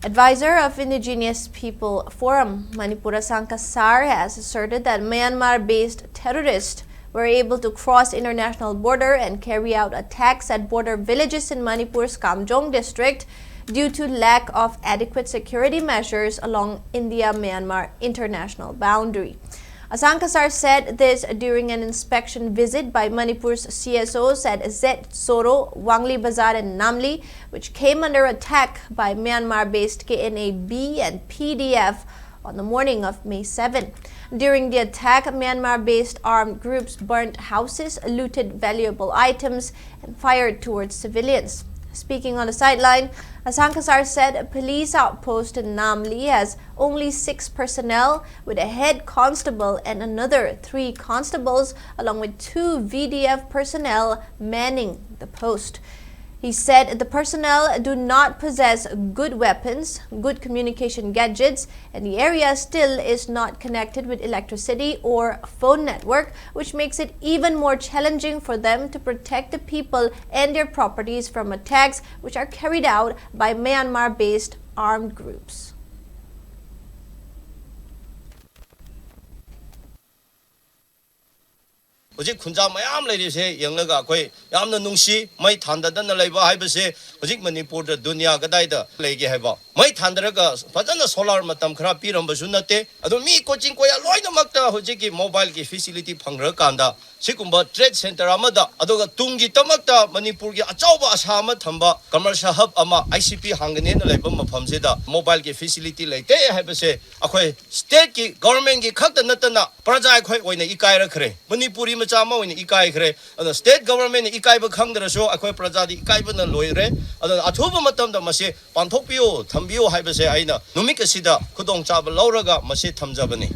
Advisor of Indigenous People Forum, Manipur Ashang Kasar, has asserted that Myanmar-based terrorists were able to cross international border and carry out attacks at border villages in Manipur's Kamjong district due to lack of adequate security measures along India-Myanmar international boundary. Ashang Kasar said this during an inspection visit by Manipur's CSOs at Zet, Soro, Wangli Bazar and Namli, which came under attack by Myanmar-based KNAB and PDF on the morning of May 7. During the attack, Myanmar-based armed groups burnt houses, looted valuable items, and fired towards civilians. Speaking on the sideline, Ashang Kasar said a police outpost in Namli has only 6 personnel, with a head constable and another 3 constables, along with 2 VDF personnel manning the post. He said the personnel do not possess good weapons, good communication gadgets, and the area still is not connected with electricity or phone network, which makes it even more challenging for them to protect the people and their properties from attacks which are carried out by Myanmar-based armed groups. Hojik khunja mayam lerise yanglaga koi yamna nungsi mai thandadana leiba haibase hojik Manipur da dunya gadai da leige haiba mai thandaraga fajana solar matam khara pirambasu nate adu mi coaching koya loina makta hojiki mobile ki facility phangra kanda sikumba trade center amada aduga tungi tamakta Manipur gi achauba asama thamba commercial hub ama ICP hangane na leiba mafamse da mobile ki facility leite haibase akhoi state ki government gi khakta natana praja khoi oina ikai rakhre Manipuri chama wini ikai khre state government ikai ba khangdra so akhoi praja di ikai ba na loire athuba matam da mase panthokpio thambio haibase aina numik asida khudong chaba lauraga mase thamjabani.